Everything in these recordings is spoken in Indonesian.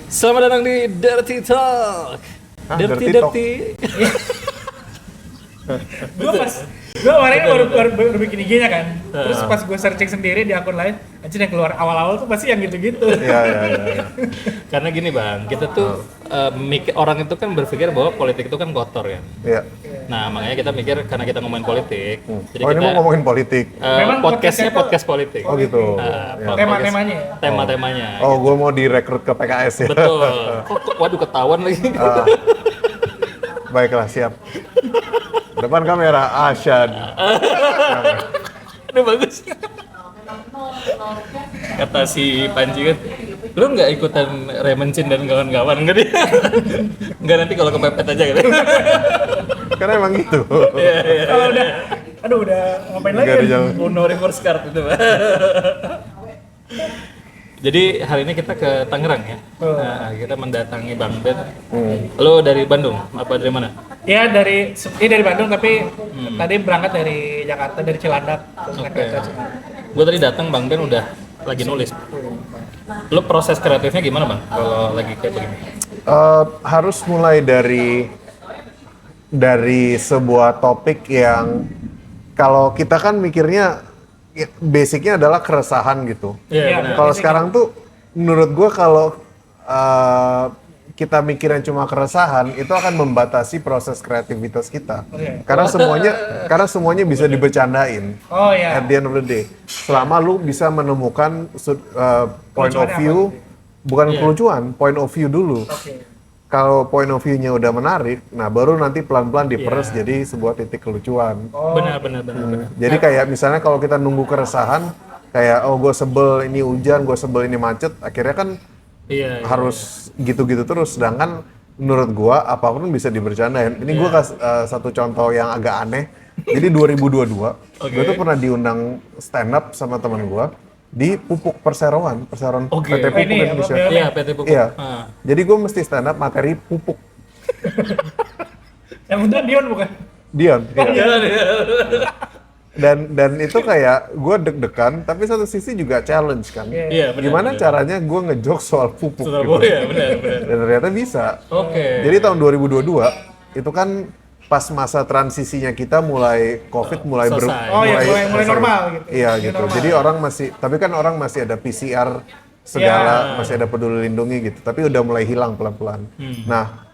Selamat datang di Dirty Talk. Dirty Talk? Gue kemarin baru bikin IG-nya kan. Terus pas gue searching sendiri di akun lain, anjir yang keluar awal-awal tuh pasti yang gitu-gitu. Iya. Karena gini bang, kita tuh orang itu kan berpikir bahwa politik itu kan kotor ya. Iya. Nah makanya kita mikir karena kita ngomongin politik, jadi Oh, kita ini mau ngomongin politik. Memang podcastnya podcastnya podcast politik. Oh gitu. Podcast- Tema-temanya ya? Tema-temanya. Oh, gue mau direkrut ke PKS ya. Betul. Waduh ketahuan lagi. Baiklah, siap. Depan kamera, Asyad. Udah bagus. Kata si Panji kan, lu nggak ikutan Remencin dan kawan-kawan nggak dia? Nggak, nanti kalau kepepet aja gitu. Karena emang gitu. Kalau udah ngapain lagi? Nggak ada Kan? jalan. Uno reverse card itu. Jadi hari ini kita ke Tangerang ya. Nah, kita mendatangi Bang Ben. Lo dari Bandung apa dari mana? Ya dari Bandung tapi tadi berangkat dari Jakarta dari Cilandak. Terus naik Oke. kereta sini. Gue tadi datang Bang Ben udah lagi nulis. Lo proses kreatifnya gimana Bang? Kalau lagi kayak begini? Harus mulai dari sebuah topik yang kalau kita kan mikirnya basicnya adalah keresahan gitu. Iya benar. Kalau sekarang tuh menurut gue kalau kita mikirnya cuma keresahan itu akan membatasi proses kreativitas kita. Oke. Karena semuanya bisa dibercandain. Oh ya. At the end of the day, selama lu bisa menemukan point of Kelucuannya view, bukan Iya. kelucuan, point of view dulu. Oke. Kalau point of view-nya udah menarik, nah baru nanti pelan-pelan diperes jadi sebuah titik kelucuan. Benar. Jadi kayak misalnya kalau kita nunggu keresahan, kayak oh gue sebel ini hujan, gue sebel ini macet, akhirnya kan Iya. harus gitu-gitu terus. Sedangkan menurut gua apapun bisa dibercandain. Ini gua kasih satu contoh yang agak aneh. Jadi 2022, gua tuh pernah diundang stand up sama teman gua di Pupuk Perseroan Oke. PT Pupuk Ini ya, Indonesia. BUMN. Iya PT Pupuk. Iya. Ah. Jadi gua mesti stand up materi pupuk. Yang udah Dion bukan? Dion. Iya. Iya. Dan itu kayak gua deg-degan, tapi satu sisi juga challenge kan. Iya benar. Gimana caranya gua ngejok soal pupuk gitu. Iya benar. Dan ternyata bisa. Oke. Jadi tahun 2022 itu kan pas masa transisinya kita mulai COVID mulai Selesai. Oh iya, mulai selesai. normal gitu. Iya Mulai gitu. normal. Jadi orang tapi kan orang masih ada PCR segala, masih ada peduli lindungi gitu. Tapi udah mulai hilang pelan-pelan. Nah,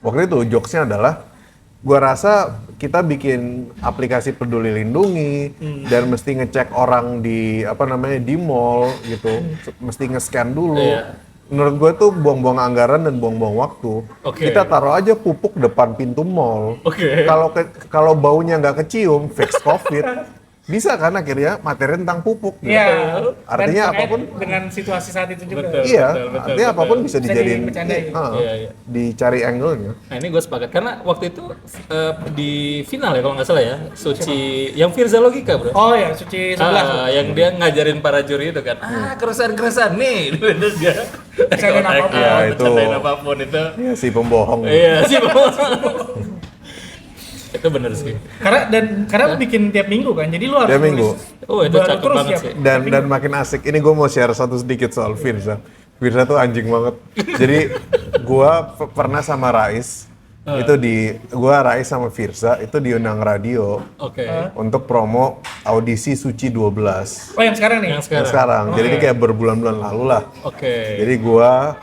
waktu itu jokesnya adalah gua rasa kita bikin aplikasi peduli lindungi dan mesti ngecek orang di di mall gitu, mesti nge-scan dulu. Iya. Menurut gue tuh buang-buang anggaran dan buang-buang waktu. Oke. Kita taruh aja pupuk depan pintu mall. Oke. Kalau baunya nggak kecium, fix COVID. Bisa kan akhirnya materi tentang pupuk. Gitu. Iya. Artinya Dan terkait apapun. dengan situasi saat itu juga. Betul. Iya, betul, artinya apapun bisa Bisa dijadiin. dibercandain. Iya. Dicari angle-nya. Nah ini gue sepakat karena waktu itu di final ya kalau nggak salah ya Suci yang Firza Logika bro. Oh ya, suci 11. Yang dia ngajarin para juri itu kan, keresahan nih, terus dia Bercandain apapun. Ya, itu. bercandain apapun itu. Iya si pembohong. Iya sih, itu bener sih. Karena lu bikin tiap minggu kan, jadi lu harus Tiap minggu. Oh itu baru cakep terus banget ya. sih. Dan makin asik. Ini gue mau share satu sedikit soal Firza. Firza tuh anjing banget. Jadi gua pernah sama Rais. Rais sama Firza itu diundang radio Oke. untuk promo audisi Suci 12. Oh yang sekarang nih. Yang Yang sekarang. sekarang. Jadi ini kayak berbulan-bulan lalu lah. Oke. Jadi gua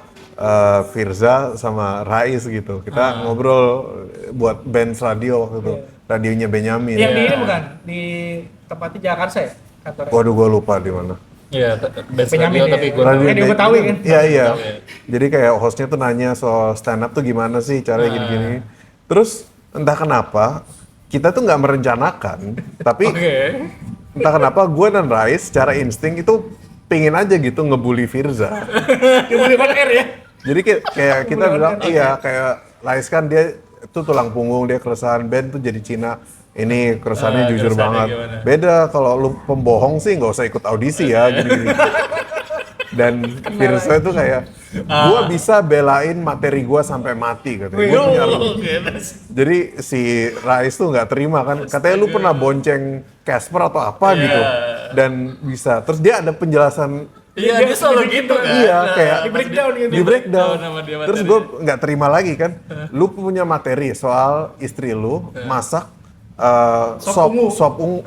Firza sama Rais gitu. Kita ngobrol buat band radio waktu itu. Radionya Benyamin. Yang di ini bukan di tempatnya Jakarta ya kantornya. Waduh gua lupa di mana. Iya, band Benyamin radio ya. tapi gue Radio Betawi kan? Iya. Jadi kayak hostnya tuh nanya soal stand up tuh gimana sih caranya gini-gini. Terus entah kenapa kita tuh nggak merencanakan, tapi entah kenapa gue dan Rais secara insting itu pingin aja gitu ngebully Firza. Di Buliman Air ya. Jadi kayak kita bilang iya kayak Rais kan dia itu tulang punggung, dia keresahan band tuh jadi Cina. Ini keresahannya jujur keresahannya banget. gimana? Beda kalau lu pembohong sih nggak usah ikut audisi ya gini-gini. Dan Firza itu kayak gua bisa belain materi gua sampai mati katanya. Gua punya Jadi si Rais tuh nggak terima kan, katanya lu pernah bonceng Casper atau apa gitu, dan bisa. Terus dia ada penjelasan Iya, dia selalu gitu kan. Iya, kayak di breakdown gitu. di breakdown. Nama dia Terus materi. gue nggak terima lagi kan. Lu punya materi soal istri lu masak Sop ungu.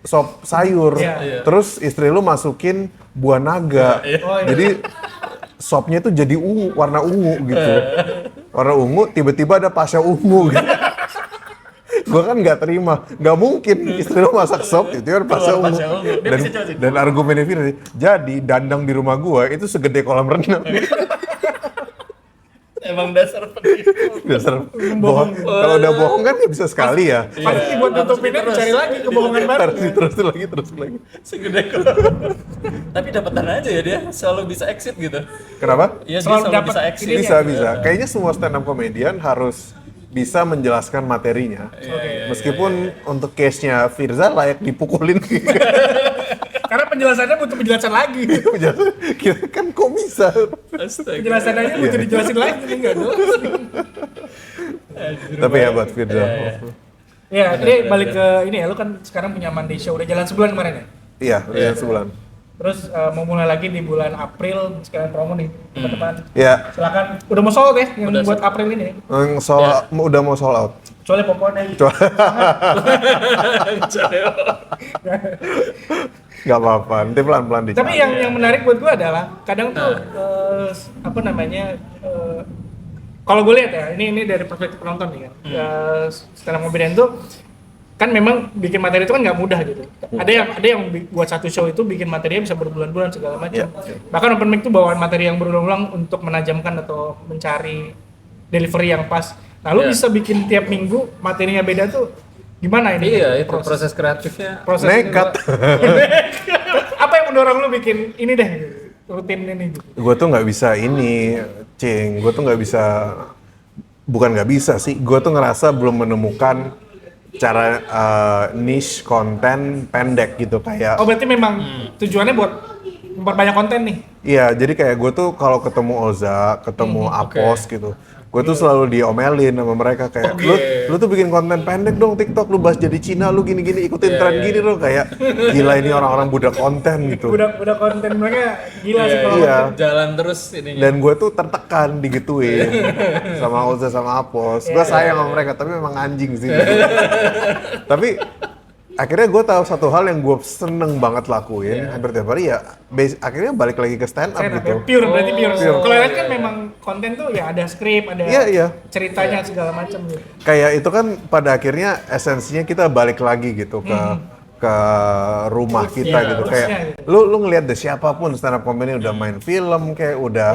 sop sayur. Iya. Terus istri lu masukin buah naga. Oh, iya. Jadi sopnya itu jadi warna ungu gitu. Warna ungu, tiba-tiba ada pasha ungu gitu. Gue kan nggak terima, nggak mungkin istri lu masak sop itu kan pasha ungu. pasha ungu. Dia Dan, bisa jelasin. dan argumennya Firza, jadi dandang di rumah gue itu segede kolam renang. Emang dasar penipu. Dasar bohong. Kalau udah bohong kan nggak bisa sekali ya. Pasti buat nutupinnya dicari lagi kebohongan baru. Harus diterusin lagi, terus lagi. Segede kolam. Tapi dapetan aja ya dia, selalu bisa exit gitu. Kenapa? Iya, dia Selalu selalu dapat bisa exit. ininya. Bisa. Kayaknya semua stand up comedian harus bisa menjelaskan materinya. Meskipun untuk case-nya Firza layak dipukulin. Karena penjelasannya butuh penjelasan lagi. Kita kan kok bisa? Astaga. Penjelasannya butuh dijelasin lagi nih enggak jelas. Tapi ya buat Firza. Ya, ini balik ke ini ya, lu kan sekarang punya Monday Show udah jalan sebulan kemarin ya? Iya, udah sebulan. Terus mau mulai lagi di bulan April, sekalian promo nih, teman-teman. Ya, Silakan, udah mau sold ya yang Udah buat April ini. udah mau sold out. Soalnya pokoknya Nggak apa-apa, nanti pelan-pelan dicari. tapi yang menarik buat gue adalah kadang tuh apa namanya kalau gue lihat ya ini dari perspektif penonton nih kan stand up comedian tuh kan memang bikin materi itu kan nggak mudah gitu. Ada yang buat satu show itu bikin materinya bisa berbulan-bulan segala macam. Bahkan open mic tuh bawaan materi yang berulang-ulang untuk menajamkan atau mencari delivery yang pas. Nah, lu bisa bikin tiap minggu materinya beda tuh gimana ini? Iya, itu proses kreatifnya. Proses ini Nekat. apa yang mendorong lu bikin ini deh rutin ini gitu? Gue tuh nggak bisa ini, Cing. Gue tuh nggak bisa, bukan nggak bisa sih. Gue tuh ngerasa belum menemukan cara niche konten pendek gitu kayak. Oh berarti memang tujuannya buat memperbanyak konten nih? Iya, jadi kayak gue tuh kalau ketemu Oza, ketemu Apos gitu, gue tuh selalu diomelin sama mereka kayak, lu tuh bikin konten pendek dong TikTok, lu bahas jadi Cina, lu gini-gini ikutin tren gini dong kayak, gila ini orang-orang budak konten gitu. Budak konten mereka gila sih kalau Iya. Jalan terus ininya. Dan gue tuh tertekan digituin sama Oza sama Apos. Gue sayang sama mereka, tapi memang anjing sih. Tapi akhirnya gue tahu satu hal yang gue seneng banget lakuin hampir tiap hari ya. Akhirnya balik lagi ke stand up gitu. pure berarti pure. Pure. Kalau lain kan memang konten tuh ya ada skrip, ada Iya. ceritanya segala macam gitu. Kayak itu kan pada akhirnya esensinya kita balik lagi gitu ke rumah kita gitu. Kayak lu ngelihat deh siapapun stand up comedy udah main film kayak udah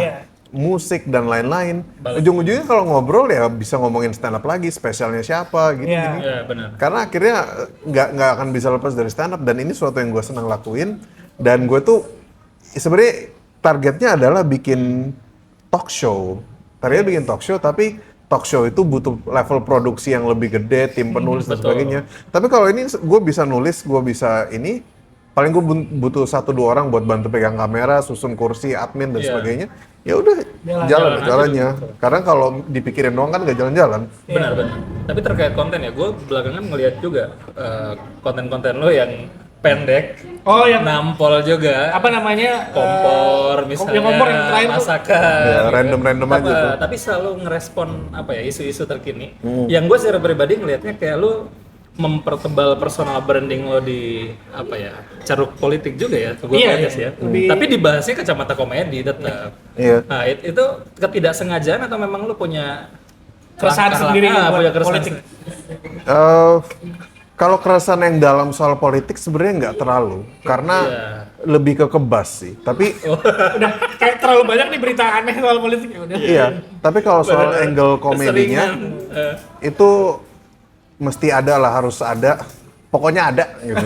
musik dan lain-lain. Ujung-ujungnya kalau ngobrol ya bisa ngomongin stand up lagi, spesialnya siapa gitu. Iya, benar. Karena akhirnya nggak akan bisa lepas dari stand up dan ini sesuatu yang gue senang lakuin dan gue tuh sebenarnya targetnya adalah bikin talk show. Tadinya bikin talk show tapi talk show itu butuh level produksi yang lebih gede, tim penulis dan sebagainya. Tapi kalau ini gue bisa nulis, gue bisa ini paling gue butuh 1-2 orang buat bantu pegang kamera, susun kursi, admin dan sebagainya. Ya udah jalan jalannya. Karena kalau dipikirin doang kan nggak jalan-jalan. Benar. Tapi terkait konten ya, gue belakangan ngeliat juga konten-konten lo yang pendek. Oh yang nampol juga. apa namanya? Kompor misalnya. Yang kompor yang terakhir tuh. masakan. Ya, random-random aja tuh. Tapi selalu ngerespon apa ya isu-isu terkini. Yang gue secara pribadi ngelihatnya kayak lu mempertebal personal branding lo di apa ya ceruk politik juga ya, gue Iya, sih ya. lebih- Tapi dibahasnya kacamata komedi tetap. Iya. Nah itu ketidaksengajaan atau memang lu punya Keresahan langkah- sendiri buat punya keresahan politik. Kalau keresahan yang dalam soal politik sebenarnya nggak terlalu, karena lebih ke kebas sih. Tapi Udah kayak terlalu banyak nih berita aneh soal politik ya udah. iya. Tapi kalau soal angle komedinya itu mesti ada lah, harus ada. Pokoknya ada gitu.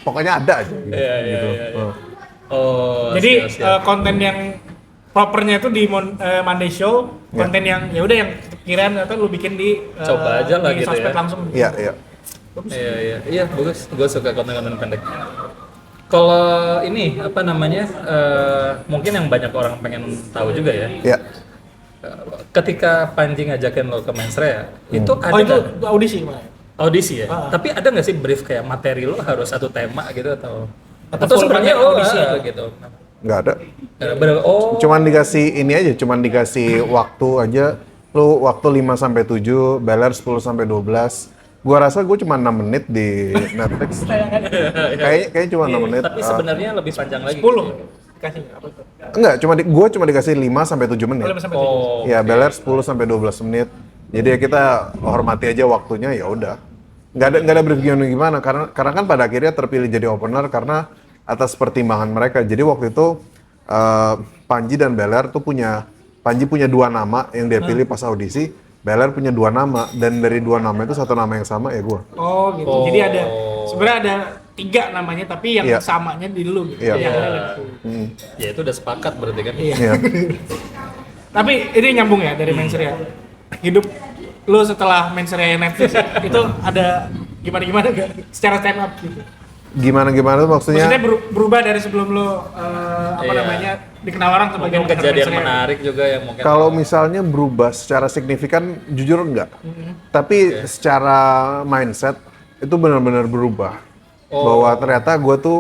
Pokoknya ada aja gitu. Iya. Oh, Jadi siap. konten yang propernya itu di Monday Show, konten yang ya udah yang kepikiran atau lu bikin di Coba aja lah di gitu sosmed ya. langsung. Iya, iya. Iya, bagus. Gue suka konten-konten pendek. Kalau ini apa namanya? Mungkin yang banyak orang pengen tahu juga ya. Iya. Ketika Panji ngajakin lo ke Mensrea, itu ada Oh itu nggak audisi malah. audisi ya? Tapi ada nggak sih brief kayak materi lo harus satu tema gitu atau? Atau sebenarnya audisi gitu. Nggak ada. Cuman Cuman dikasih waktu aja. Lu waktu 5 sampai 7, Bel Air 10 sampai 12. Gua rasa gue cuma 6 menit di Netflix. Kayaknya cuma 6 menit. Tapi sebenarnya lebih panjang lagi. 10 dikasih apa tuh? Enggak, gue cuma dikasih 5 sampai 7 menit. 5 sampai 7. Ya, Bel Air 10 sampai 12 menit. Jadi ya kita hormati aja waktunya, ya udah. Nggak ada berpikir gimana karena kan pada akhirnya terpilih jadi opener karena atas pertimbangan mereka. Jadi waktu itu Panji dan Bel Air tuh Panji punya 2 nama yang dia pilih pas audisi. Bel Air punya 2 nama dan dari 2 nama itu 1 nama yang sama ya gue. Oh gitu. Jadi sebenarnya ada 3 namanya tapi yang samanya di lu gitu. Iya. Ya itu udah sepakat berarti kan. Iya. Tapi ini nyambung ya dari Menseria. Hidup lu setelah Menseria Netflix itu ada gimana gak secara stand up gitu? Gimana tuh maksudnya? Maksudnya berubah dari sebelum lu namanya dikenal orang sebagai Mungkin kejadian menarik juga yang mungkin. Kalau misalnya berubah secara signifikan, jujur enggak. Tapi secara mindset itu benar-benar berubah. Bahwa ternyata gue tuh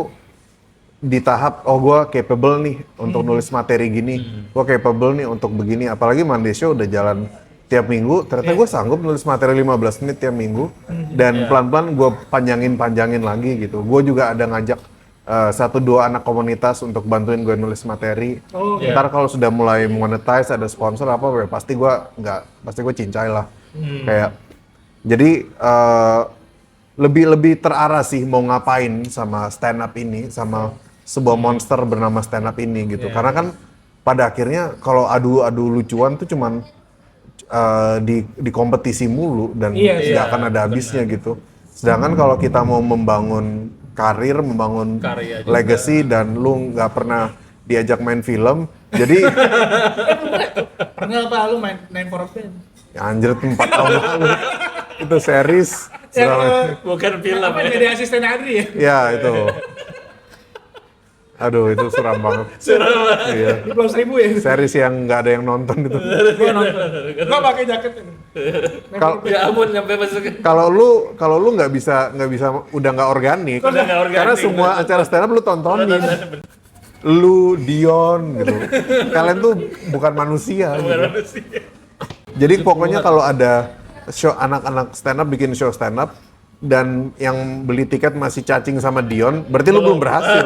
di tahap, gue capable nih untuk nulis materi gini. Gue capable nih untuk begini. Apalagi Monday Show udah jalan tiap minggu. Ternyata gue sanggup nulis materi 15 menit tiap minggu. Dan pelan-pelan gue panjangin lagi gitu. Gue juga ada ngajak 1-2 anak komunitas untuk bantuin gue nulis materi. Ntar kalau sudah mulai monetize, ada sponsor apa, pasti gue cincai lah. Kayak jadi lebih terarah sih mau ngapain sama stand up ini, sama sebuah monster bernama stand up ini gitu. Karena kan pada akhirnya kalau adu lucuan tuh cuman di kompetisi mulu dan nggak akan ada habisnya gitu. Sedangkan kalau kita mau membangun karir, membangun legacy dan lu nggak pernah diajak main film, jadi pernah apa lu main Nine for a Pen? ya anjir 4 tahun lalu itu series. Bukan film Apa jadi asisten Adri ya? Ya itu. Aduh itu suram banget. Iya. Di Pulau Seribu ya? Series yang nggak ada yang nonton gitu. Gua nonton. Gua pakai jaket ini. Ya ampun sampai masuk. Kalau lu nggak bisa udah nggak organik. Karena semua acara stand up lu tontonin. Lu Dion gitu. Kalian tuh bukan manusia gitu. Jadi pokoknya kalau ada show anak-anak stand up bikin show stand up dan yang beli tiket masih cacing sama Dion, berarti lu belum berhasil.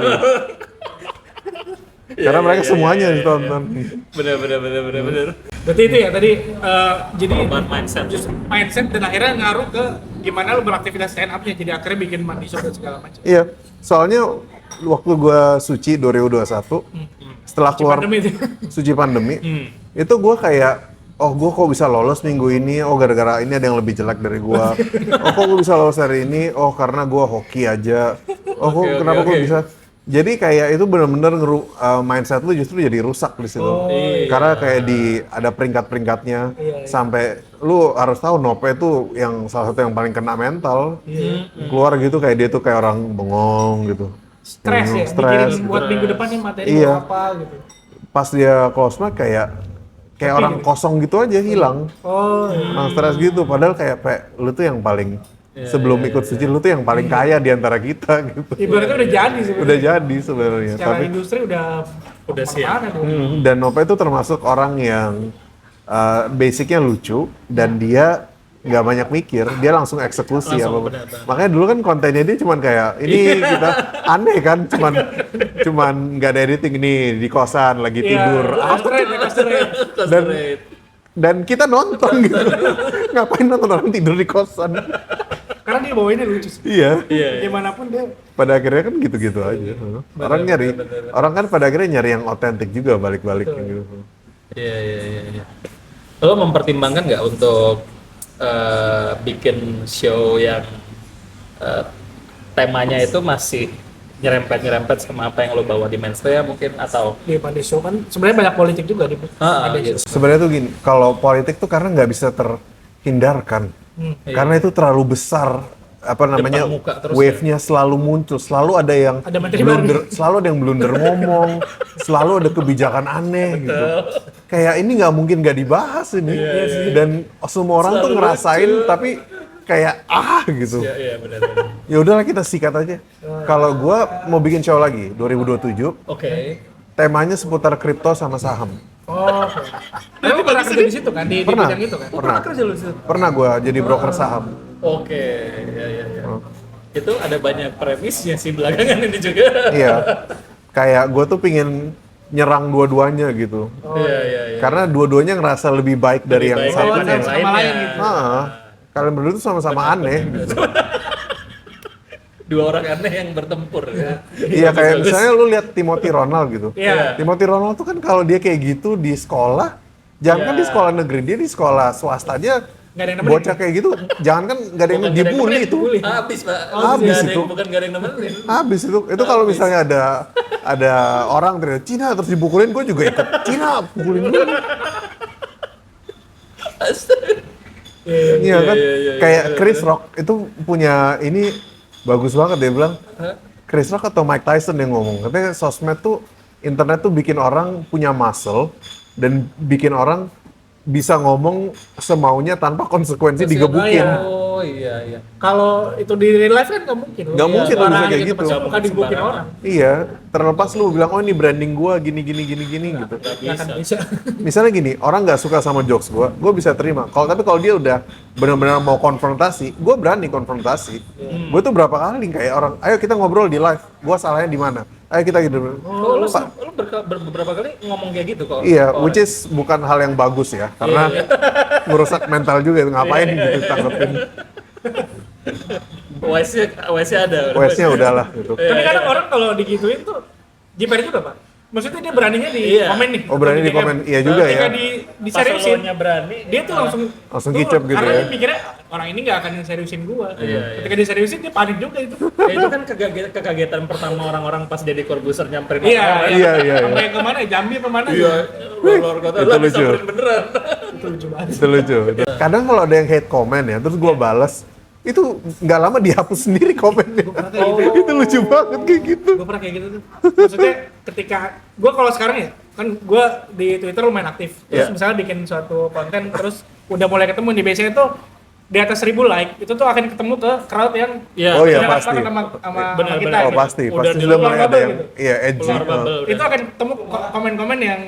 Karena mereka semuanya ditonton. Bener. Berarti itu ya tadi jadi mindset dan akhirnya ngaruh ke gimana lu beraktivitas stand up-nya, jadi akhirnya bikin mandi show dan segala macam. Iya, soalnya waktu gua suci 2021 setelah keluar suci pandemi, itu gua kayak gue kok bisa lolos minggu ini, gara-gara ini ada yang lebih jelek dari gua. Kok gua bisa lolos hari ini, karena gua hoki aja. Kenapa gua bisa? Jadi kayak itu benar-benar mindset lu justru jadi rusak di situ. Karena kayak ada peringkat-peringkatnya sampai lu harus tahu Nope itu yang salah satu yang paling kena mental. Keluar gitu kayak dia tuh kayak orang bengong gitu. Stres ya, mikirin buat minggu depan nih materi apa gitu. Pas dia close mic kayak orang kosong gitu aja hilang. Orang stres gitu, padahal kayak lu tuh yang paling sebelum ikut suci lu tuh yang paling kaya di antara kita gitu. Ibaratnya udah jadi sebenarnya. Udah jadi sebenarnya. Secara industri udah siap. Dan Nope itu termasuk orang yang basicnya lucu dan dia nggak banyak mikir, dia langsung eksekusi apa. Makanya dulu kan kontennya dia cuman kayak ini kita aneh kan, cuman nggak ada editing nih di kosan lagi tidur. Dan kita nonton gitu. Ngapain nonton orang tidur di kosan? Karena dia bawainnya lucu sih. Iya. Gimana pun dia. Pada akhirnya kan gitu-gitu aja. Orang kan pada akhirnya nyari yang otentik juga balik-balik gitu. Iya. Lo mempertimbangkan nggak untuk bikin show yang temanya itu masih nyerempet sama apa yang lo bawa di Menstria mungkin, atau di Monday Show kan sebenarnya banyak politik juga di gitu. Sebenarnya tuh gini, kalau politik tuh karena nggak bisa terhindarkan, karena itu terlalu besar, wave-nya selalu muncul, selalu ada yang blunder ngomong, selalu ada kebijakan aneh gitu. Kayak ini nggak mungkin nggak dibahas ini, dan semua orang tuh ngerasain, tapi kayak gitu. Iya benar. Ya udahlah kita sikat aja. Kalau gua mau bikin show lagi 2027, Oke. temanya seputar kripto sama saham. Oh, oke. Lu pernah kerja di situ kan? Di Pernah. bidang itu kan? Pernah. Kerja lu di situ? Pernah gua jadi broker saham. Oke, ya. Oh. Itu ada banyak premisnya sih belakangan ini juga. Iya. Kayak gua tuh pingin nyerang dua-duanya gitu. Iya. Karena dua-duanya ngerasa lebih baik dari yang Baik satunya. dari yang sama lain lainnya. gitu. Kalian berdua tuh sama-sama aneh gitu. Dua orang aneh yang bertempur. Ya. Iya kayak Bagus. misalnya lu lihat Timothy Ronald gitu. Iya. Timothy Ronald tuh kan kalau dia kayak gitu di sekolah, jangan kan di sekolah negeri, dia di sekolah swasta aja Nggak ada yang nemenin. bocah kayak gitu, jangan kan nggak ada yang Bukan dibully itu. Habis pak. Habis Nggak ada itu. yang- Bukan gak ada yang nemenin. Habis itu kalau misalnya ada orang teriak Cina terus dipukulin, gue juga ikut Cina pukulin gue. Iya kan? Iya, Kayak Chris Rock itu punya ini bagus banget dia bilang. Chris Rock atau Mike Tyson yang ngomong, katanya sosmed tuh, internet tuh bikin orang punya muscle dan bikin orang bisa ngomong semaunya tanpa konsekuensi digebukin. Oh iya. Kalau itu di real life kan nggak mungkin. Nggak mungkin lu bisa Sembarangan kayak gitu. Pas suka dibukin Sembarangan. orang. Iya, terlepas lu bilang oh ini branding gua gini gitu. Gak Nggak akan bisa. bisa. Misalnya gini, orang nggak suka sama jokes gua bisa terima. Tapi kalau dia udah benar-benar mau konfrontasi, gua berani konfrontasi. Gue tuh berapa kali kayak orang, ayo kita ngobrol di live, gua salahnya di mana? Ayo kita gitu. Oh, lu beberapa kali ngomong kayak gitu kok. Iya, which is bukan hal yang bagus ya, karena merusak mental juga. Ngapain gitu tanggepin? WS-nya ada. Wes-nya udahlah gitu. Tapi kadang orang kalau digituin tuh jiper juga pak. Maksudnya dia beraninya di Iya. komen nih. Oh berani di komen, iya juga Ketika ya. diseriusin, Pas berani. dia tuh langsung Langsung kicap gitu karena ya. dia mikirnya orang ini nggak akan seriusin gua. Iya. Ketika diseriusin dia panik juga itu. Ya, itu kan kekagetan pertama orang-orang pas Deddy Corbuzier nyamperin Iya, orang. Iya. Sampai kemana? Jambi apa mana? Iya. Luar kota Itu lah lucu. disamperin beneran. Itu lucu banget. Itu lucu. Kadang kalau ada yang hate comment ya, terus gua balas, itu nggak lama dihapus sendiri komennya. Itu lucu banget kayak gitu. Gue pernah kayak gitu tuh. Maksudnya ketika gue kalau sekarang ya kan gue di Twitter lumayan aktif. Terus Iya. misalnya bikin suatu konten terus udah mulai ketemu di biasanya tuh di atas 1000 like itu tuh akan ketemu ke crowd yang Iya. Oh iya udah pasti. rasakan sama Benar, kita. benar. Oh gitu. pasti, Udah pasti di sudah luar mulai ada bubble yang gitu. iya edgy. Keluar bubble. Itu akan ketemu komen-komen yang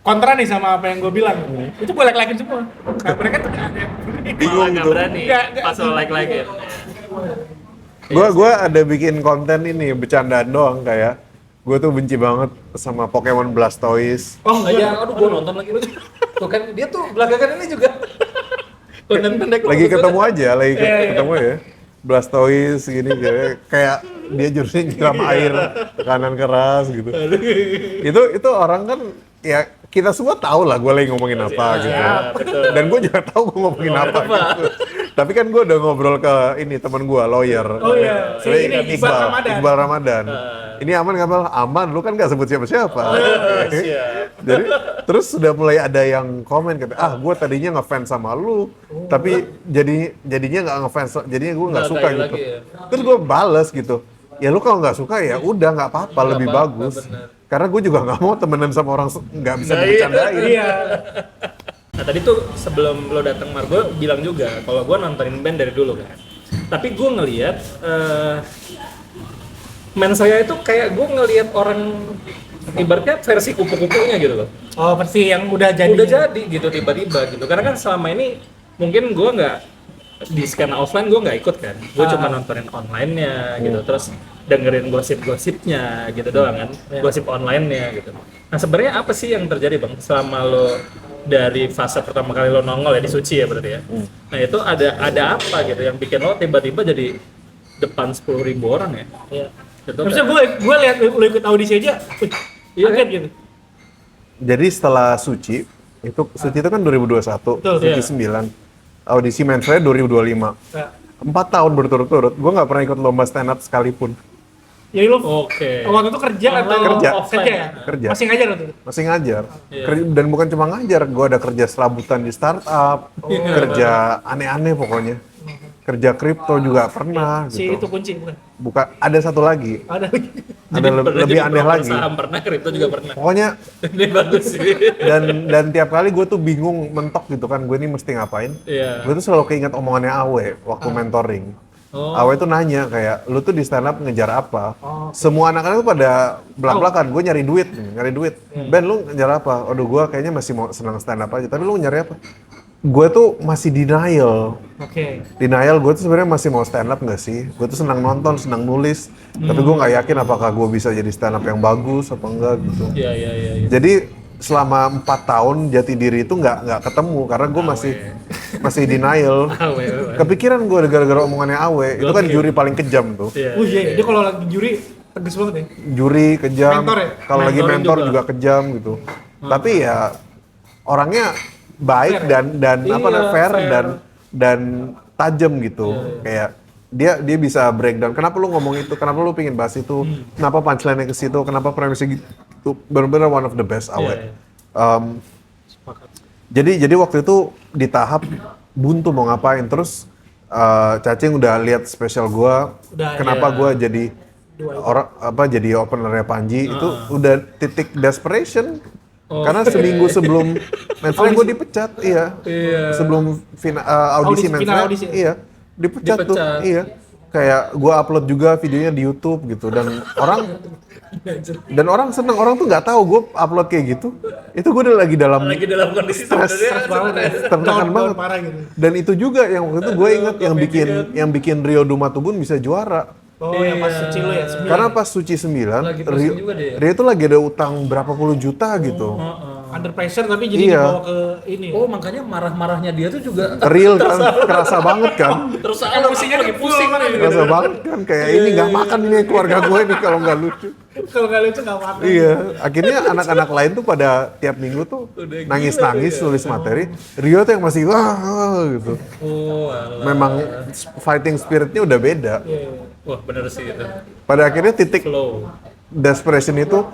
kontra nih sama apa yang gue bilang. Itu gue like-likein semua. Nah, mereka tuh nggak ada yang Malah nggak tuh. berani. Nggak. Pas lo like-like. Gua ada bikin konten ini bercandaan doang kayak gue tuh benci banget sama Pokemon Blastoise. Oh Iya, aduh gua nonton lagi. Tuh kan dia tuh belakangan ini juga konten pendek Lagi ketemu aja, Iya. ketemu ya. Blastoise gini kayak dia jurusnya nyiram air, tekanan keras gitu. Itu orang kan ya kita semua tahu lah gue lagi ngomongin apa gitu. betul. Dan gue juga tahu gue ngomongin apa gitu. Tapi kan gue udah ngobrol ke ini teman gue lawyer. Oh iya, si Sebenarnya ini, Iqbal Ramadan. Iqbal Ramadan. Ini aman nggak Bal? Aman, lu kan nggak sebut siapa-siapa. Jadi terus sudah mulai ada yang komen kata, gue tadinya ngefans sama lu, tapi jadinya nggak ngefans, jadinya gue nggak Nggak suka kayak gitu. lagi ya. Terus gue bales gitu, ya lu kalau nggak suka ya udah nggak apa-apa, Nggak lebih apa-apa, bagus. bener. Karena gue juga nggak mau temenan sama orang nggak bisa Nah, iya. dibercandain. Iya. Nah tadi tuh sebelum lo datang Margo bilang juga kalau gue nontonin band dari dulu kan. Tapi gue ngelihat Mensaya itu kayak gue ngelihat orang ibaratnya versi kupu-kupunya gitu loh. Oh, pasti yang udah jadi. Udah jadi gitu tiba-tiba gitu. Karena kan selama ini mungkin gue nggak di skena offline gue nggak ikut kan. Gue cuma nontonin online-nya gitu. Terus dengerin gosip-gosipnya gitu doang kan. Gosip online-nya gitu. Nah sebenarnya apa sih yang terjadi bang selama lo dari fase pertama kali lo nongol ya di Suci ya berarti ya. Nah itu ada apa gitu yang bikin lo tiba-tiba jadi depan 10.000 orang ya? Iya. Gitu, Terusnya kan? gue lihat lu ikut audisi aja, Iya, kaget kan? gitu. Jadi setelah Suci itu kan 2021, Betul. Suci Iya. 9, audisi Mensaya 2025. Nah, 4 tahun berturut-turut, gue nggak pernah ikut lomba stand up sekalipun. jadi lu Oke. waktu itu kerja Online atau Kerja. Kerja ya? Kerja. Masih ngajar waktu itu? Masih ngajar. Iya. Dan bukan cuma ngajar, gue ada kerja serabutan di startup, kerja aneh-aneh pokoknya. kerja kripto juga pernah Si gitu. itu kunci bukan? Bukan, ada satu lagi. Ada lagi. Ada lebih aneh lagi. Saham pernah, kripto juga pernah. Pokoknya Ini bagus sih. dan tiap kali gue tuh bingung mentok gitu kan, gue ini mesti ngapain. Iya. Gue tuh selalu keinget omongannya Awe waktu mentoring. Oh. Awe tuh nanya kayak, lu tuh di stand up ngejar apa? Oh. Semua anak-anak tuh pada belak-belakan, gue nyari duit nih, nyari duit. Ben, lu ngejar apa? Aduh, gue kayaknya masih mau senang stand up aja, tapi lu nyari apa? Gue tuh masih denial. Oke. Denial, gue tuh sebenarnya masih mau stand up nggak sih? Gue tuh senang nonton, senang nulis, tapi gue nggak yakin apakah gue bisa jadi stand up yang bagus apa enggak gitu. Iya. Jadi selama 4 tahun jati diri itu nggak ketemu karena gue masih denial. Awe. Kepikiran gue gara-gara omongannya Awe, itu kan juri paling kejam tuh. Iya. Iya, dia kalau lagi juri tegas banget ya. Juri kejam, Mentor ya? kalau lagi Mentoring mentor juga. juga kejam gitu. Tapi ya orangnya baik dan Iya, apa namanya fair fair. dan tajam gitu. Kayak dia bisa breakdown. Kenapa lu ngomong itu? Kenapa lu pengen bahas itu? Kenapa punchline-nya ke situ? Kenapa premisnya gitu? Benar-benar one of the best Awe. Iya. Sepakat. Jadi waktu itu di tahap buntu mau ngapain, terus Cacing udah lihat spesial gua, Udah, kenapa iya. gua jadi jadi openernya Panji, itu udah titik desperation. Karena seminggu sebelum mensreanya gue dipecat, iya. Sebelum audisi Audisi, final mensreanya, audisi. iya. Dipecat tuh, Dipecat. iya. Kayak gue upload juga videonya di YouTube gitu, dan orang seneng, orang tuh nggak tahu gue upload kayak gitu. Itu gue udah lagi dalam Lagi dalam kondisi Stres banget ya. tertekan Down banget. parah gitu. Dan itu juga yang waktu itu gue inget yang bikin Rio Dumatubun bisa juara. Oh, yang pas suci lu ya, 9. Karena pas Suci 9, Lagi pusing juga dia. Rio tuh lagi ada utang berapa puluh juta gitu. Under pressure tapi jadi Iya. dibawa ke ini. Oh, makanya marah-marahnya dia tuh juga Real kan, kerasa banget kan. terus emosinya lagi pusing nih. Kerasa banget kan, kayak ini nggak makan ini keluarga gue nih kalau nggak lucu. Kalau nggak lucu nggak makan. Iya, akhirnya anak-anak lain tuh pada tiap minggu tuh Udah gila nangis-nangis nulis materi. Rio tuh yang masih wah gitu. Oh, alah. Memang fighting spiritnya udah beda. Iya. Wah, bener sih itu. Pada akhirnya titik Flow. desperation itu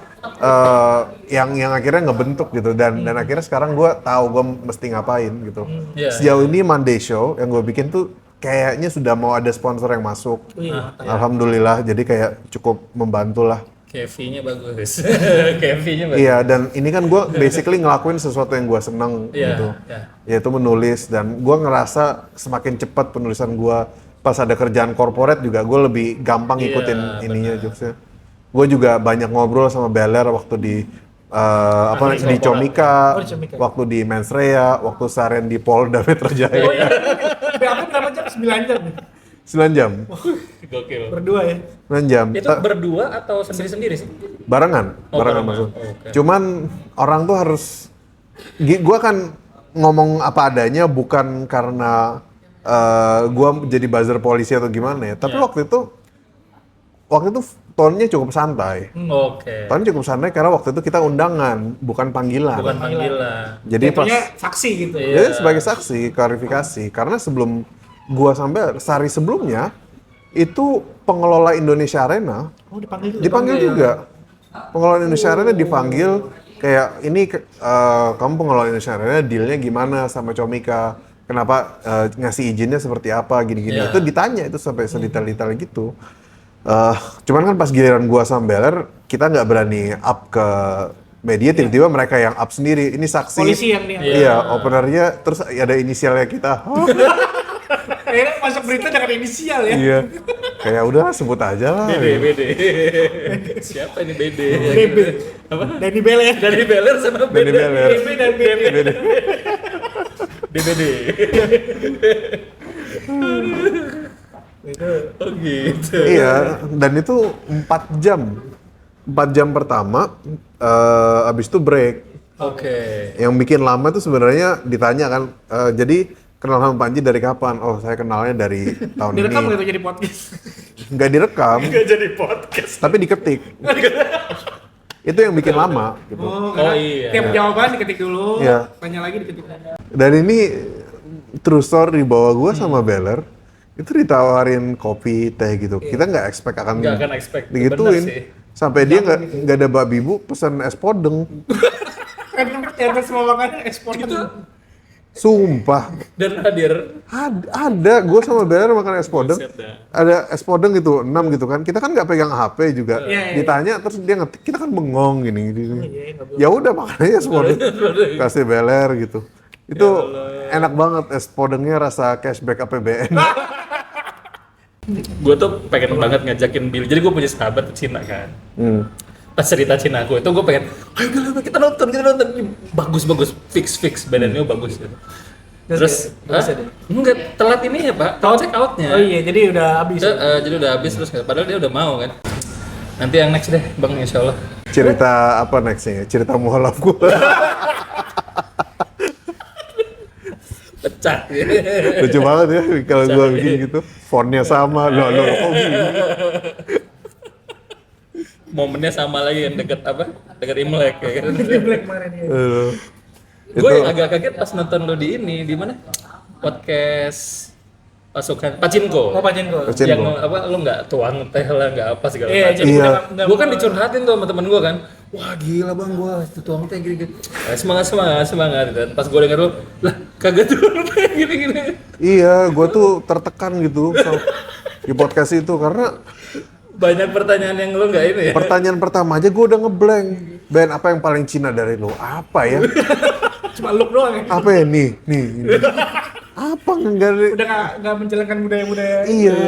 yang akhirnya ngebentuk gitu, dan akhirnya sekarang gue tahu gue mesti ngapain gitu. Iya, Sejauh ini Monday Show yang gue bikin tuh kayaknya sudah mau ada sponsor yang masuk. Iya. Alhamdulillah, jadi kayak cukup membantu lah. KV-nya bagus. KV-nya bagus. Iya, dan ini kan gue basically ngelakuin sesuatu yang gue seneng Iya, gitu, iya. yaitu menulis, dan gue ngerasa semakin cepat penulisan gue. Pas ada kerjaan corporate juga gue lebih gampang Iya, ngikutin ininya jokesnya. Gue juga banyak ngobrol sama Beller waktu di di Comika, Oh, di Comika. waktu di Mensreya, waktu seharian di Polda Metro Jaya. Berapa berapa jam? 9 jam. 9 jam, Gokil. Berdua ya. 9 jam. Itu berdua atau sendiri-sendiri sih? Barengan Oh, barengan. masuk. Oh, oke. Cuman orang tuh harus, gua kan ngomong apa adanya bukan karena gua jadi buzzer polisi atau gimana ya. Tapi Iya. waktu itu tone-nya cukup santai. Oke. Tone cukup santai karena waktu itu kita undangan, bukan panggilan. Bukan panggilan. Jadi pas Jatuhnya saksi gitu. Iya. jadi sebagai saksi klarifikasi, karena sebelum gua sampai sehari sebelumnya itu pengelola Indonesia Arena Oh, dipanggil juga. dipanggil juga. Pengelola Indonesia Arena dipanggil kayak ini kamu pengelola Indonesia Arena dealnya gimana sama Comika? Kenapa ngasih izinnya seperti apa gini-gini? Iya. Itu ditanya itu sampai sedetail-detail gitu. Cuman kan pas giliran gua sama Beller, kita nggak berani up ke media, tiba-tiba mereka yang up sendiri. Ini saksi. Polisi yang dia. Iya, openernya terus ada inisialnya kita. Akhirnya masuk berita dengan inisial ya. Iya. Kayak udah sebut aja lah. BD. Siapa ini BD? BB. Apa? Danny Bell ya. Dari Beller sama Danny BD. Beller. BB dan BB. DBD. Itu Oh gitu. Iya, dan itu 4 jam. 4 jam pertama, abis itu break. Oke. Yang bikin lama itu sebenarnya ditanya kan, jadi kenal sama Panji dari kapan? Oh, saya kenalnya dari tahun direkam ini. gitu jadi podcast. Nggak direkam, Nggak jadi podcast. tapi diketik. Itu yang bikin lama gitu. Oh, karena iya. tiap jawaban diketik dulu, Iya. tanya lagi diketik lagi. Dan ini true story bahwa gue sama Beller itu ditawarin kopi, teh gitu. Kita nggak expect akan Nggak akan expect. digituin. Bener sih. Sampai dia nggak ada babi bu pesan es podeng. Karena semua makanan ekspor Itu Sumpah. Dan hadir. Ada, gue sama Beler makan es podeng. Buset dah. Ada es podeng gitu, 6 gitu kan. Kita kan nggak pegang HP juga. Iya. Ditanya terus dia ngetik, kita kan bengong gini. Iya, nggak boleh. Ya udah makan aja es podeng. Kasih Beler gitu. Itu enak banget es podengnya rasa cashback APBN. Gue tuh pengen banget ngajakin Billy. Jadi gue punya sahabat Cina kan. Pas cerita Cina aku itu gue pengen, ayo Billy, kita nonton. Bagus, fix badannya bagus gitu. Terus, enggak, telat ini ya Pak, telat check outnya. Oh iya, jadi udah habis. Jadi udah habis terus, padahal dia udah mau kan. Nanti yang next deh Bang, insya Allah. Cerita apa nextnya? Cerita mualaf gue. Pecah. Lucu banget ya kalau gue bikin gitu. Fontnya sama, lo kok gini? Momennya sama lagi yang dekat Imlek ya kan. Black kemarin ya. Gue agak kaget pas nonton lo di ini, di mana? Podcast pasukan Pachinko. Oh, Pachinko. Pachinko. Yang apa lu nggak tuang teh lah, nggak apa segala Iya, macam. jadi Iya. Gue kan dicurhatin tuh sama temen gue kan, wah gila bang gue itu tuang teh gini. Semangat dan pas gue denger lu, lah kagak tuang teh gini. Iya, gue tuh tertekan gitu di podcast itu karena Banyak pertanyaan yang lu nggak ini ya. pertanyaan pertama aja gue udah ngeblank. Ben, apa yang paling Cina dari lo? Apa ya? Cuma look doang ya. Apa ya? Nih. Ini. Apa enggak ada? Udah nggak menjalankan budaya-budaya. Iya.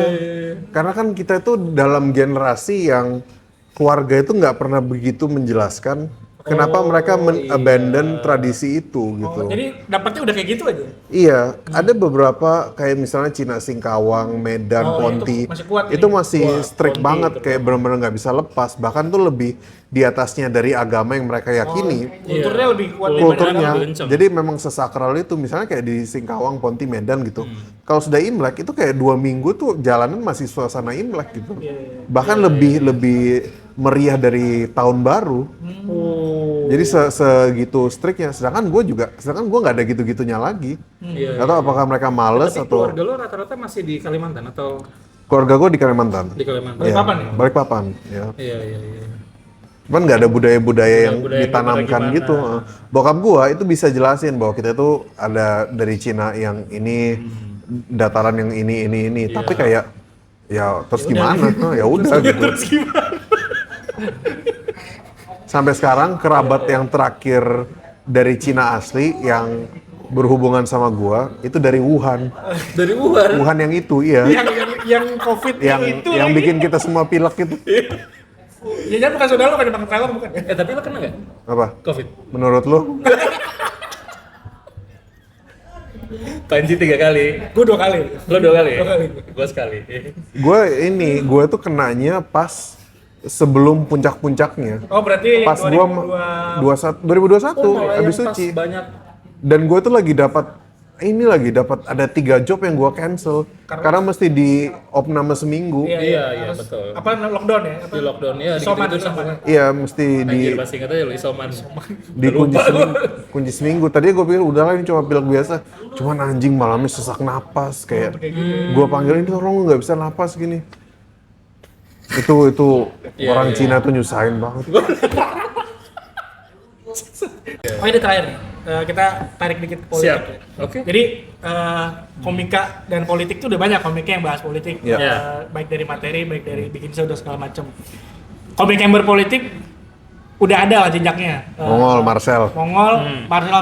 Karena kan kita itu dalam generasi yang keluarga itu nggak pernah begitu menjelaskan kenapa mereka abandon tradisi itu gitu. Oh, jadi dapatnya udah kayak gitu aja. Iya, ada beberapa kayak misalnya Cina Singkawang, Medan, Oh, Ponti, itu masih kuat itu nih. masih strict Ponti banget, itu. kayak benar-benar nggak bisa lepas. Bahkan tuh lebih di atasnya dari agama yang mereka yakini. Kulturnya lebih kuat Kulturnya, lebih kenceng. jadi memang sesakral itu. Misalnya kayak di Singkawang, Ponti, Medan gitu. Kalau sudah Imlek itu kayak 2 minggu tuh jalanan masih suasana Imlek gitu. Bahkan lebih meriah dari tahun baru. Jadi segitu striknya. Sedangkan gue nggak ada gitu-gitunya lagi. Iya. Atau apakah mereka males Tapi atau keluarga lu rata-rata masih di Kalimantan atau keluarga gue di Kalimantan. di Kalimantan? Iya, Balikpapan ya? Balikpapan, ya. Iya. Cuman nggak ada budaya-budaya yang Budaya ditanamkan gimana. gitu. Bokap gua itu bisa jelasin bahwa kita itu ada dari Cina yang ini, dataran yang ini. Tapi kayak ya terus gimana? Ya udah gitu. Sampai sekarang kerabat yang terakhir dari Cina asli yang berhubungan sama gua itu dari Wuhan. Dari Wuhan. Wuhan yang itu, iya. yang COVID itu yang lagi. bikin kita semua pilek itu. Ya jangan bukan saudara lo pada makan trailer bukan ya? Tapi lo kena nggak Apa? COVID? Menurut lo? Panji 3 kali. Gue 2 kali. Lo 2 kali? 2 kali. Gue sekali. Gue tuh kenanya pas sebelum puncak-puncaknya. Oh berarti Pas gua 2021 habis pas suci. banyak. Dan gue tuh lagi dapat ada 3 job yang gue cancel karena mesti di opname seminggu. Iya, betul. Apa lockdown ya? Apa? Di lockdown ya, Isoman, gitu-gitu isoman. lah. Iya, mesti Anjir, masih ingat aja lo isoman. kunci seminggu. Tadi gue pikir udahlah ini cuma pilek biasa. Cuman anjing malamnya sesak napas kayak gue panggil ini orang nggak bisa napas gini. Itu orang Cina tuh nyusahin banget. Oh ini terakhir nih, kita tarik dikit ke politik. Siap. ya. Oke. Jadi komika dan politik tuh udah banyak komika yang bahas politik, Iya. baik dari materi, baik dari bikin show dan segala macam. Komik yang berpolitik udah ada lah jejaknya. Mongol, Marcel. Marcel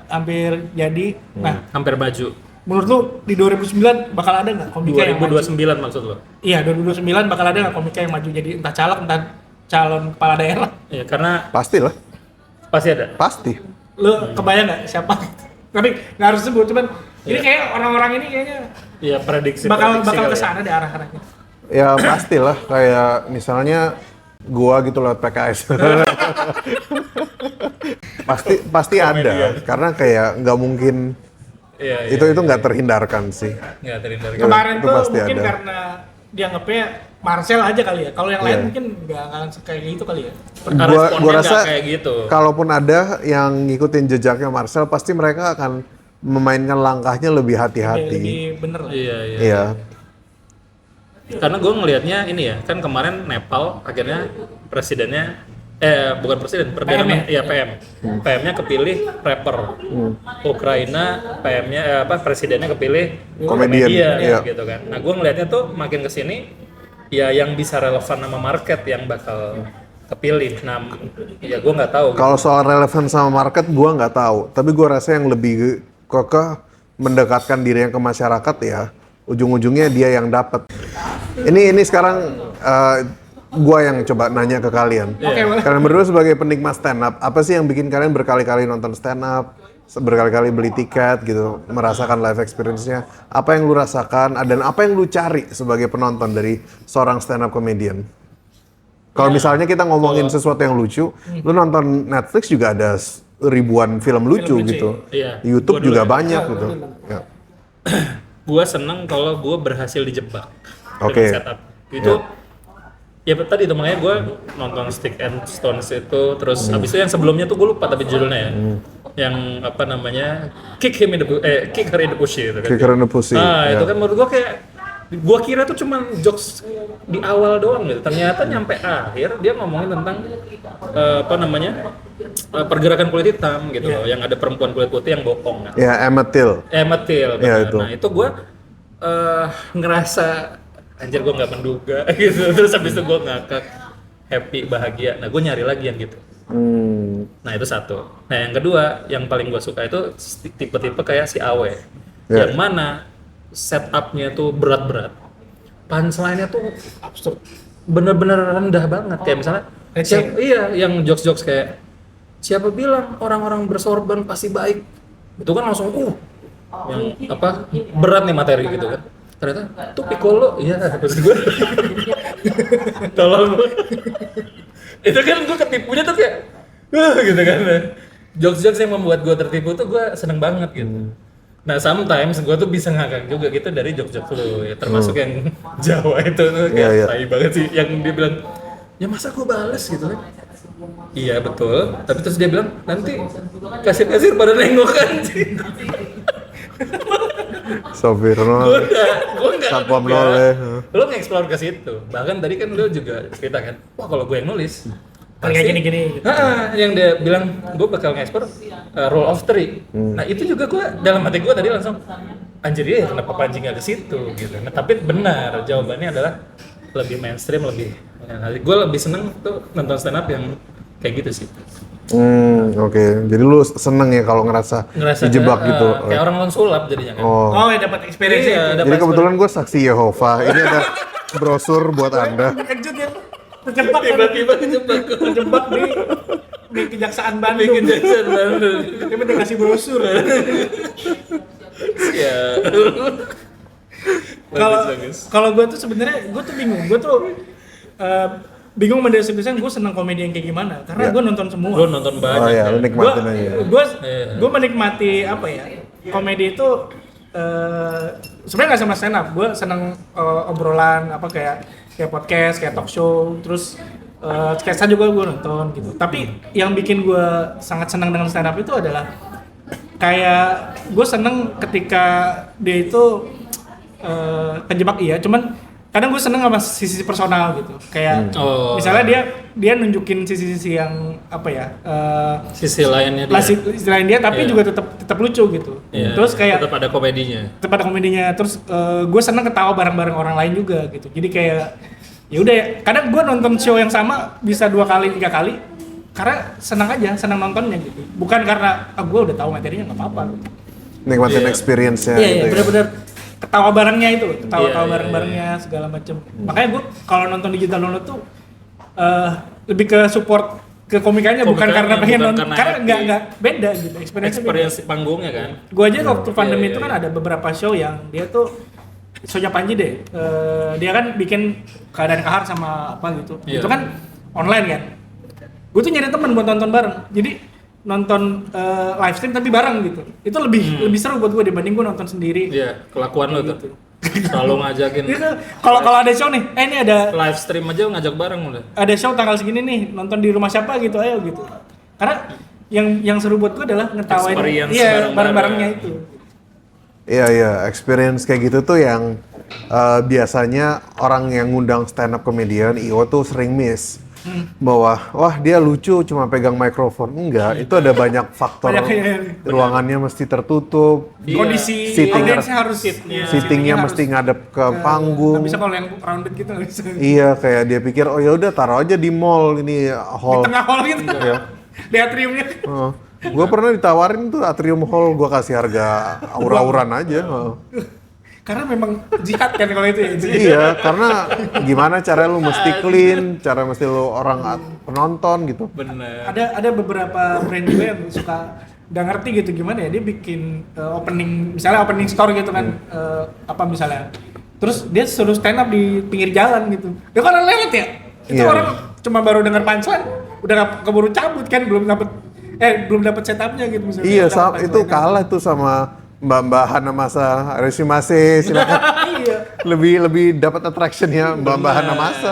hampir jadi. Nah, Hampir baju. menurut lu di 2009 bakal ada nggak komika yang maju? 2029 maksud lo? Iya, 2029 bakal ada nggak komika yang maju jadi entah caleg, entah calon kepala daerah? Iya, karena Pastilah, pasti ada. pasti. Lu kebayang nggak siapa? Tapi nggak harus sebut, cuman ini kayak orang-orang ini kayaknya Iya, prediksi bakal kali ya. kesana deh arah-arahnya. Ya pastilah, kayak misalnya gua gitu lewat PKS. pasti ada, karena kayak nggak mungkin Iya, itu nggak terhindarkan sih. nggak terhindarkan. Kemarin itu tuh pasti mungkin ada. karena dianggapnya Marcel aja kali ya. Kalau yang lain Iya. mungkin nggak akan kayak gitu kali ya. Gua Responnya rasa nggak kayak gitu. kalaupun ada yang ngikutin jejaknya Marcel, pasti mereka akan memainkan langkahnya lebih hati-hati. Lebih bener lah. Iya. Iya. Karena gue ngelihatnya ini ya, kan kemarin Nepal akhirnya presidennya bukan presiden, perdana PM ya PM. PM-nya kepilih rapper. Ukraina PM-nya presidennya kepilih Komedian, komedian iya. gitu kan. Nah, gue ngelihatnya tuh makin kesini ya yang bisa relevan sama market yang bakal kepilih. Nah, ya gue nggak tahu. Kalau soal relevan sama market, gua nggak tahu. Tapi gua rasa yang lebih kekeh mendekatkan dirinya ke masyarakat ya, ujung-ujungnya dia yang dapat. Ini sekarang gua yang coba nanya ke kalian. Oke, boleh. Kalian berdua sebagai penikmat stand up, apa sih yang bikin kalian berkali-kali nonton stand up, berkali-kali beli tiket gitu, merasakan live experience-nya? Apa yang lu rasakan dan apa yang lu cari sebagai penonton dari seorang stand up comedian? Kalau misalnya kita ngomongin sesuatu yang lucu, lu nonton Netflix juga ada ribuan film lucu lucu, gitu. Iya. YouTube Gua juga dulu banyak gitu. Ya. gue seneng kalau gue berhasil dijebak Oke. dengan setup itu ya tadi itu makanya gue nonton Stick and Stones itu terus abis itu yang sebelumnya tuh gue lupa tapi judulnya ya yang apa namanya Kick Her in the Pussy gitu kan. Kick Her in the Pussy, Nah ya. itu kan menurut gue kayak gue kira tuh cuman jokes di awal doang gitu ternyata nyampe akhir dia ngomongin tentang apa namanya pergerakan kulit hitam gitu loh yang ada perempuan kulit putih yang bohong kan. Ya, Emmett Till. Ematil, Iya, benar. itu. Nah itu gue ngerasa anjir gue nggak menduga gitu terus habis itu gue ngakak happy bahagia. Nah gue nyari lagi yang gitu. Nah itu satu. Nah yang kedua yang paling gue suka itu tipe-tipe kayak si Awe Ya. yang mana setupnya tuh berat-berat, punchline-nya tuh absurd, bener-bener rendah banget kayak misalnya iya yang jokes-jokes kayak siapa bilang orang-orang bersorban pasti baik itu kan langsung yang apa berat nih materi gitu kan ternyata tuh Piccolo iya terus gue tolong itu kan gue ketipunya tuh kayak gitu kan jokes-jokes yang membuat gue tertipu tuh gue seneng banget gitu. Nah sometimes gue tuh bisa ngakak juga gitu dari jokes-jokes lu ya termasuk yang Jawa itu tuh kayak Iya. tai banget sih yang dia bilang ya masa gue bales gitu kan. Iya betul, tapi terus dia bilang nanti kasir-kasir pada nengok anjing. Sofirno. Gue enggak. Satpam noleh. Lo nge-explore ke situ. Bahkan tadi kan lo juga cerita kan, wah kalau gue yang nulis Kayak gini-gini gitu. yang dia bilang gue bakal nge-explore rule of three. Nah itu juga gue dalam hati gue tadi langsung anjir ya kenapa pancing gak ke situ gitu. Nah tapi benar jawabannya adalah lebih mainstream lebih. Nah, gue lebih seneng tuh nonton stand up yang kayak gitu sih. Oke. Jadi lu seneng ya kalau ngerasa dijebak gitu. Kayak orang nonton sulap jadinya kan. Oh. Oh, ya dapat experience. Iya, Jadi kebetulan gue saksi Yehova. Ini ada brosur buat Anda. Kejut ya. Terjebak Tiba-tiba kejebak. terjebak di Kejaksaan Bandung. Kejaksaan Bandung. Dia udah kasih brosur. Ya. Kalau gue tuh sebenarnya gue tuh bingung. Gue tuh bingung mendeskripsikan gue senang komedi yang kayak gimana. Karena gue nonton semua. Gue nonton banyak. Oh ya, lu nikmatin aja. Gue menikmati apa ya? Komedi itu sebenarnya nggak sama stand up. Gue senang obrolan apa kayak podcast, kayak talk show, terus sketsa juga gue nonton gitu. Tapi yang bikin gue sangat senang dengan stand up itu adalah kayak gue seneng ketika dia itu kejebak iya, cuman kadang gue seneng sama sisi personal gitu. Kayak misalnya dia nunjukin sisi-sisi yang apa ya? Sisi lainnya dia. Sisi lain dia tapi juga tetap lucu gitu. Iya, Terus kayak tetap ada komedinya. Terus gue seneng ketawa bareng-bareng orang lain juga gitu. Jadi kayak ya udah ya, kadang gue nonton show yang sama bisa 2 kali 3 kali karena senang aja, senang nontonnya gitu. Bukan karena gue udah tahu materinya nggak apa-apa. Nikmatin experience-nya Iya, gitu ya. benar-benar ketawa barengnya itu, ketawa Iya, bareng-barengnya segala macem. Makanya gue kalau nonton digital download tuh lebih ke support ke komikanya bukan karena pengen nonton, karena nggak beda gitu, Experience panggungnya kan. Gue aja waktu pandemi Iya, itu kan ada beberapa show yang dia tuh shownya Panji deh, dia kan bikin keadaan kahar sama apa gitu, Iya. itu kan online kan. Gue tuh nyari temen buat nonton bareng, jadi nonton live stream tapi bareng gitu. Itu lebih seru buat gue dibanding gue nonton sendiri. Iya, kelakuan lo tuh. Selalu ngajakin. Itu kalau ada show nih, ini ada Live stream aja ngajak bareng udah. ada show tanggal segini nih, nonton di rumah siapa gitu, ayo gitu. Karena yang seru buat gue adalah ngetawain Experience bareng-barengnya itu. Iya, experience kayak gitu tuh yang biasanya orang yang ngundang stand up comedian, IO tuh sering miss. bahwa wah dia lucu cuma pegang mikrofon. Enggak, itu ada banyak faktor. Ruangannya mesti tertutup. Kondisi Seating audiensnya harus seatingnya mesti ngadep ke panggung. Nggak bisa kalau yang rounded gitu nggak bisa. Iya, kayak dia pikir oh ya udah taruh aja di mall ini hall. Di tengah hall gitu. Iya. Di atriumnya. Gue pernah ditawarin tuh atrium hall, gue kasih harga aura-auran aja. Karena memang jihad kan kalau itu ya. Iya, karena gimana cara lu mesti clean, cara mesti lu orang penonton gitu. Bener. Ada beberapa brand juga yang suka nggak ngerti gitu gimana ya, dia bikin opening, misalnya opening store gitu kan, apa misalnya, terus dia suruh stand up di pinggir jalan gitu. Ya kan lewat ya, itu Iya. orang cuma baru dengar punchline, udah keburu cabut kan, belum dapet setupnya gitu misalnya. Iya, Dapet itu punchline. kalah tuh sama Mbak Hana Masa, resimase silakan. Iya. lebih dapat attraction ya Mbak Hana Masa.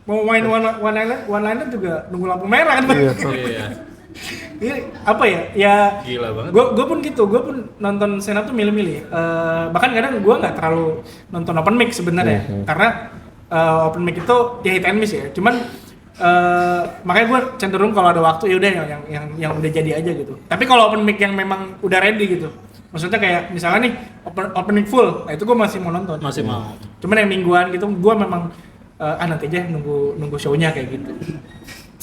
Mau main one liner juga nunggu lampu merah kan. Iya. Iya. Ini apa ya? Ya Gila banget. gue pun gitu, gue pun nonton stand up tuh milih-milih. Bahkan kadang gue nggak terlalu nonton open mic sebenarnya, karena open mic itu ya hit and miss ya. Cuman makanya gue cenderung kalau ada waktu ya udah yang udah jadi aja gitu. Tapi kalau open mic yang memang udah ready gitu, maksudnya kayak misalnya nih open mic full, nah itu gue masih mau nonton. Masih mau. Cuman yang mingguan gitu, gue memang nanti aja nunggu show-nya kayak gitu.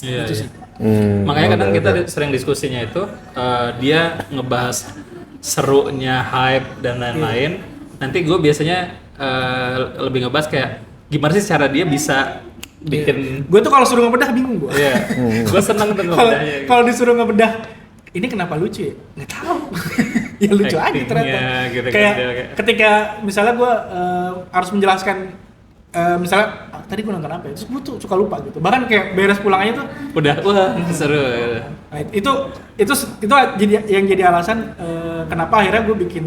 Iya. Itu Iya. sih. Makanya kadang kita sering diskusinya itu dia ngebahas serunya hype dan lain-lain. Nanti gue biasanya lebih ngebahas kayak gimana sih cara dia bisa bikin. Gue tuh kalau suruh ngebedah bingung gue. Iya. Gue seneng tuh ngebedahnya. Kalau disuruh ngebedah, ini kenapa lucu ya? Nggak tahu. Ya lucu aja Actingnya ternyata. gitu kan, Kayak dia kayak- ketika misalnya gue harus menjelaskan, misalnya tadi gue nonton apa ya? Terus gue tuh suka lupa gitu. Bahkan kayak beres pulangnya tuh, Udah, wah seru. nah, itu jadi yang jadi alasan kenapa akhirnya gue bikin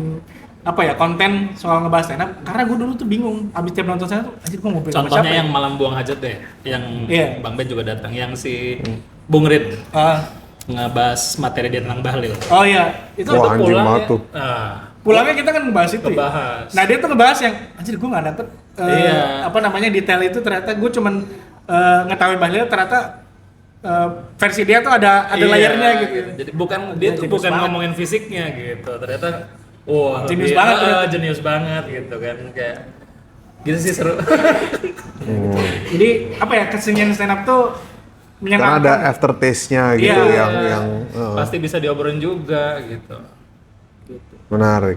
apa ya, konten soal ngebahas stand up, karena gue dulu tuh bingung abis tiap nonton stand up tuh anjir gue ngobrol sama siapa Contohnya ya? yang malam buang hajat deh, yang Iya. Bang Ben juga datang, yang si Bung Rid Ah, ngebahas materi dia tentang Bahlil. oh iya, itu Wah, anjing Pulangnya- banget tuh. pulangnya kita kan ngebahas itu ya. Ngebahas. Nah dia tuh ngebahas yang anjir gue nggak dapet Iya. apa namanya detail itu, ternyata gue cuman ngetahui Bahlil, ternyata versi dia tuh ada Iya, layernya gitu. Jadi dia tuh Jenius bukan banget. ngomongin fisiknya gitu. Ternyata wah, Jenius dia- banget ternyata. jenius banget gitu kan, kayak gitu sih seru. Jadi apa ya, kesenian stand up tuh Karena menyenangkan. ada aftertaste-nya gitu Iya. yang Pasti bisa diobrolin juga gitu. menarik.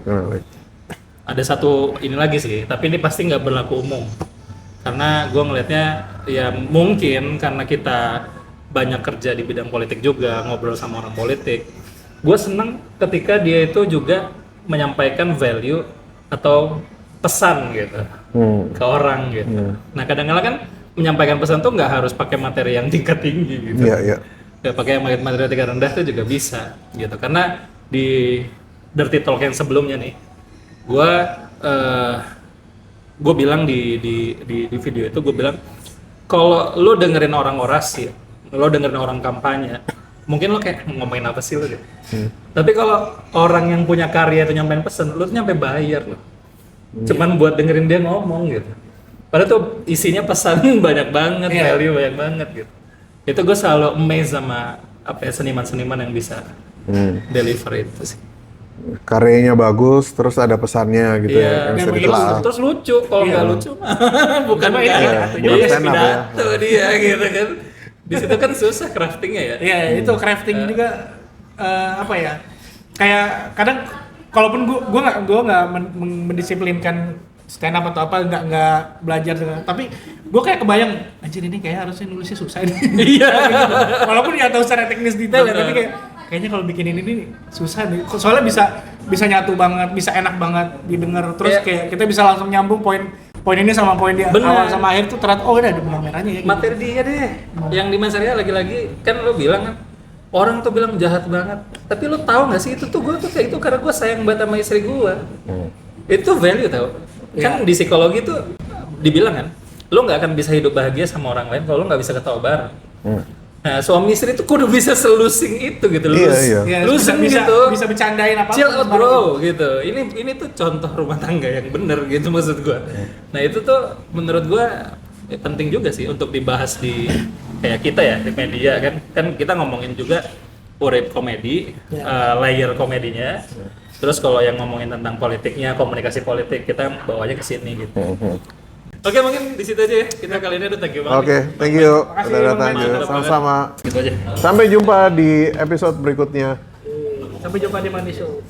Ada satu ini lagi sih, tapi ini pasti nggak berlaku umum. Karena gue ngelihatnya ya mungkin karena kita banyak kerja di bidang politik juga, ngobrol sama orang politik. Gue seneng ketika dia itu juga menyampaikan value atau pesan gitu ke orang gitu. Nah kadang-kadang kan menyampaikan pesan tuh nggak harus pakai materi yang tingkat tinggi gitu. Iya, iya. Nggak pakai materi tingkat rendah tuh juga bisa gitu. Karena di Dirty Talk yang sebelumnya nih, gue bilang di video itu, gue bilang kalau lo dengerin orang orasi, lo dengerin orang kampanye, mungkin lo kayak ngomongin apa sih lo gitu. Tapi kalau orang yang punya karya itu nyampein pesan, lo tuh nyampe bayar lo. Cuman buat dengerin dia ngomong gitu. Padahal tuh isinya pesan banyak banget, Iya. value banyak banget gitu. Itu gue selalu amazed sama apa ya, seniman-seniman yang bisa deliver itu sih. Karyanya bagus, terus ada pesannya gitu ya, yang Iya, bisa terus, ditelaah. terus lucu, kalau nggak lucu mah bukan Cuma kan, ini bukan dia stand up ya. pidato dia gitu kan. Di situ kan susah craftingnya ya. Iya, itu crafting juga apa ya? Kayak kadang kalaupun gua nggak mendisiplinkan stand up atau apa, nggak belajar dengan, tapi gua kayak kebayang anjir ini kayak harusnya nulisnya susah ini. Iya. Walaupun nggak tahu secara teknis detail ya, tapi kayaknya kalau bikin ini susah nih. Soalnya bisa nyatu banget, bisa enak banget didengar, terus Iya. kayak kita bisa langsung nyambung poin ini sama poin di Bener. awal sama akhir tuh, ternyata oh udah ada benang merahnya ya. Gitu. Materi dia deh. Yang di Mas Arya lagi-lagi kan lo bilang kan, orang tuh bilang jahat banget. Tapi lo tahu nggak sih itu tuh gue tuh kayak itu karena gue sayang banget sama istri gue. Itu value tau. Kan di psikologi tuh dibilang kan, lo nggak akan bisa hidup bahagia sama orang lain kalau lo nggak bisa ketawa bareng. Nah, suami istri itu kudu bisa selusing itu gitu, Iya. Ya, Lusing bisa gitu. bisa bercandain apa Chill out bro gitu. Ini tuh contoh rumah tangga yang bener gitu maksud gua. Nah, itu tuh menurut gua penting juga sih untuk dibahas di kayak kita ya di media kan kita ngomongin juga urip komedi, layer komedinya. Terus kalau yang ngomongin tentang politiknya, komunikasi politik, kita bawanya ke sini gitu. Oke, mungkin di situ aja ya. Kita kali ini udah thank you banget. Oke, thank you Makasih, udah Bang datang. Ben. Jo. Sama-sama. Gitu aja. Sampai jumpa di episode berikutnya. Sampai jumpa di Money Show.